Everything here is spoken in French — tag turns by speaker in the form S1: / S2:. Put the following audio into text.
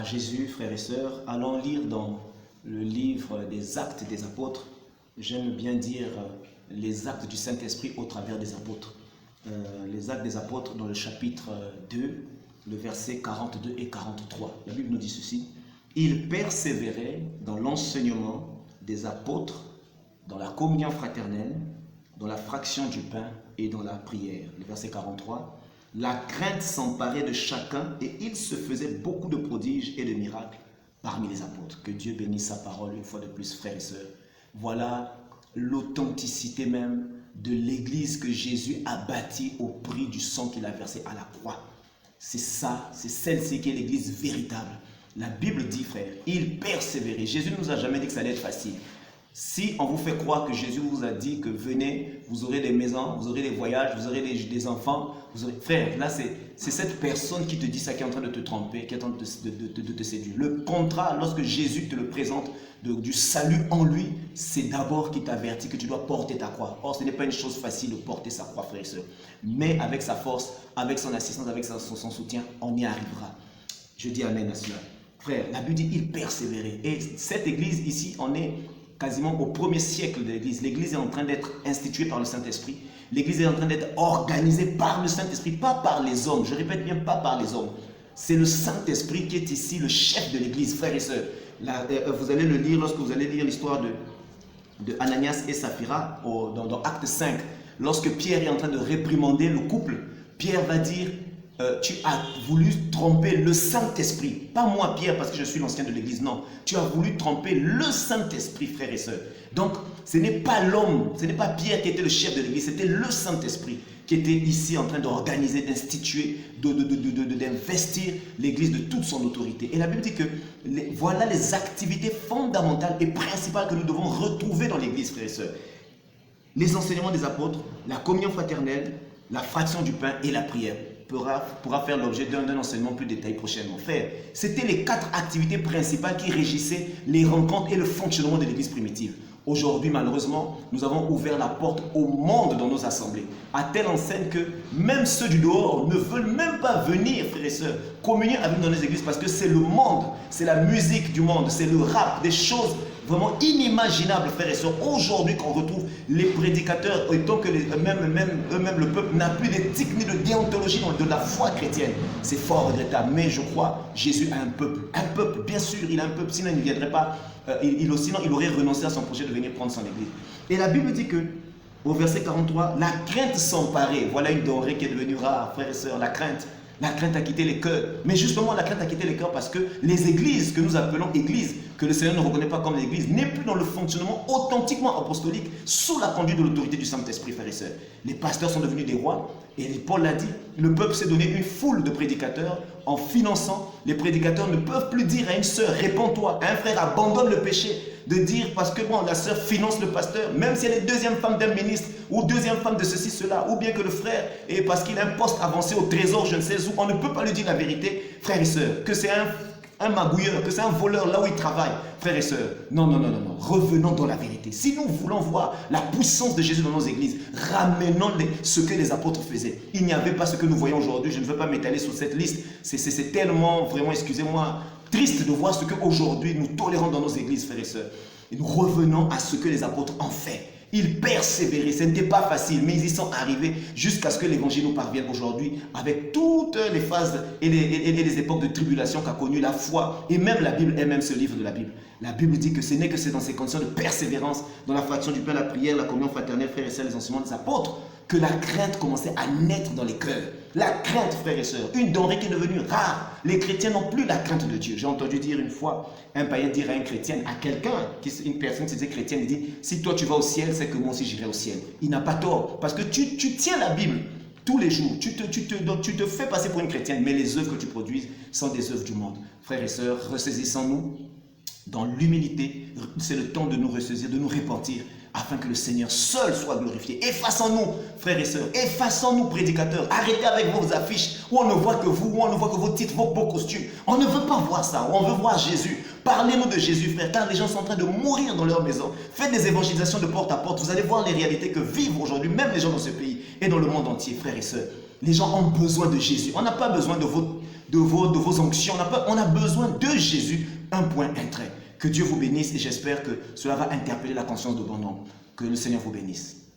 S1: Jésus, frères et sœurs. Allons lire dans le livre des Actes des Apôtres. J'aime bien dire les actes du Saint-Esprit au travers des apôtres. Les Actes des Apôtres dans le chapitre 2, le verset 42 et 43. La Bible nous dit ceci. Ils persévéraient dans l'enseignement des apôtres, dans la communion fraternelle, dans la fraction du pain et dans la prière. Le verset 43. La crainte s'emparait de chacun et il se faisait beaucoup de prodiges et de miracles parmi les apôtres. Que Dieu bénisse sa parole une fois de plus, frères et sœurs. Voilà l'authenticité même de l'église que Jésus a bâtie au prix du sang qu'il a versé à la croix. C'est ça, c'est celle-ci qui est l'église véritable. La Bible dit, frère, il persévérait. Jésus ne nous a jamais dit que ça allait être facile. Si on vous fait croire que Jésus vous a dit que venez, vous aurez des maisons, vous aurez des voyages, vous aurez des enfants, vous aurez... Frère, là c'est cette personne qui te dit ça qui est en train de te tromper, qui est en train de te séduire. Le contrat, lorsque Jésus te le présente, du salut en lui, c'est d'abord qu'il t'avertit que tu dois porter ta croix. Or, ce n'est pas une chose facile de porter sa croix, frère et sœur. Mais avec sa force, avec son assistance, avec son soutien, on y arrivera. Je dis amen à cela. Frère, la Bible dit il persévérait. Et cette église ici, on est quasiment au 1er siècle de l'église. L'église est en train d'être instituée par le Saint-Esprit. L'église est en train d'être organisée par le Saint-Esprit, pas par les hommes. Je répète bien, pas par les hommes. C'est le Saint-Esprit qui est ici le chef de l'église, frères et sœurs. Là, vous allez le lire lorsque vous allez lire l'histoire de Ananias et Saphira dans Acte 5. Lorsque Pierre est en train de réprimander le couple, Pierre va dire tu as voulu tromper le Saint-Esprit. Pas moi, Pierre, parce que je suis l'ancien de l'église. Non, tu as voulu tromper le Saint-Esprit, frères et sœurs. Donc, ce n'est pas l'homme, ce n'est pas Pierre qui était le chef de l'église, c'était le Saint-Esprit qui était ici en train d'organiser, d'instituer, d'investir l'église de toute son autorité. Et la Bible dit que voilà les activités fondamentales et principales que nous devons retrouver dans l'église, frères et sœurs. Les enseignements des apôtres, la communion fraternelle, la fraction du pain et la prière. Pourra faire l'objet d'un enseignement plus détaillé prochainement. Frère, c'était les 4 activités principales qui régissaient les rencontres et le fonctionnement de l'église primitive. Aujourd'hui, malheureusement, nous avons ouvert la porte au monde dans nos assemblées, à telle enseigne que même ceux du dehors ne veulent même pas venir, frères et sœurs, communier avec nous dans les églises parce que c'est le monde, c'est la musique du monde, c'est le rap, des choses vraiment inimaginables, frères et sœurs. Aujourd'hui, quand on retrouve les prédicateurs, et tant que eux-mêmes, le peuple n'a plus d'éthique ni de déontologie de la foi chrétienne, c'est fort regrettable. Mais je crois, Jésus a un peuple, bien sûr, il a un peuple, sinon il ne viendrait pas, sinon il aurait renoncé à son projet de venir prendre son église. Et la Bible dit que, au verset 43, la crainte s'emparait. Voilà une denrée qui est devenue rare, frères et sœurs, la crainte. La crainte a quitté les cœurs. Mais justement, la crainte a quitté les cœurs parce que les églises que nous appelons églises, que le Seigneur ne reconnaît pas comme l'église, n'est plus dans le fonctionnement authentiquement apostolique sous la conduite de l'autorité du Saint-Esprit, frères et sœurs. Les pasteurs sont devenus des rois. Et Paul l'a dit, le peuple s'est donné une foule de prédicateurs. En finançant, les prédicateurs ne peuvent plus dire à une sœur, réponds-toi, à un frère, abandonne le péché. De dire, parce que bon, la sœur finance le pasteur, même si elle est deuxième femme d'un ministre, ou deuxième femme de ceci, cela, ou bien que le frère, et parce qu'il a un poste avancé au trésor, je ne sais où, on ne peut pas lui dire la vérité, frères et sœurs, que c'est un magouilleur, que c'est un voleur là où il travaille, frères et sœurs. Non, non, non, non, non, revenons dans la vérité. Si nous voulons voir la puissance de Jésus dans nos églises, ramenons ce que les apôtres faisaient. Il n'y avait pas ce que nous voyons aujourd'hui, je ne veux pas m'étaler sur cette liste, c'est tellement, vraiment, excusez-moi, triste de voir ce qu'aujourd'hui nous tolérons dans nos églises, frères et sœurs. Et nous revenons à ce que les apôtres ont fait. Ils persévéraient, ce n'était pas facile, mais ils y sont arrivés jusqu'à ce que l'évangile nous parvienne aujourd'hui avec toutes les phases et les époques de tribulation qu'a connu la foi et même la Bible elle-même, ce livre de la Bible. La Bible dit que ce n'est que c'est dans ces conditions de persévérance, dans la fraction du pain, la prière, la communion fraternelle, frères et sœurs, les enseignements des apôtres, que la crainte commençait à naître dans les cœurs. La crainte, frères et sœurs, une denrée qui est devenue rare. Les chrétiens n'ont plus la crainte de Dieu. J'ai entendu dire une fois, un païen dire à un chrétien, à quelqu'un, une personne qui disait chrétienne, il dit, si toi tu vas au ciel, c'est que moi aussi j'irai au ciel. Il n'a pas tort, parce que tu tiens la Bible tous les jours. Tu te fais passer pour une chrétienne, mais les œuvres que tu produis sont des œuvres du monde. Frères et sœurs, ressaisissons-nous dans l'humilité. C'est le temps de nous ressaisir, de nous repentir, afin que le Seigneur seul soit glorifié. Effaçons-nous, frères et sœurs, effaçons-nous, prédicateurs. Arrêtez avec vos affiches où on ne voit que vous, où on ne voit que vos titres, vos beaux costumes. On ne veut pas voir ça, on veut voir Jésus. Parlez-nous de Jésus, frère, car les gens sont en train de mourir dans leur maison. Faites des évangélisations de porte à porte. Vous allez voir les réalités que vivent aujourd'hui, même les gens dans ce pays et dans le monde entier, frères et sœurs. Les gens ont besoin de Jésus. On n'a pas besoin de de vos onctions. On a besoin de Jésus, un point, un trait. Que Dieu vous bénisse et j'espère que cela va interpeller la conscience de bon nombre. Que le Seigneur vous bénisse.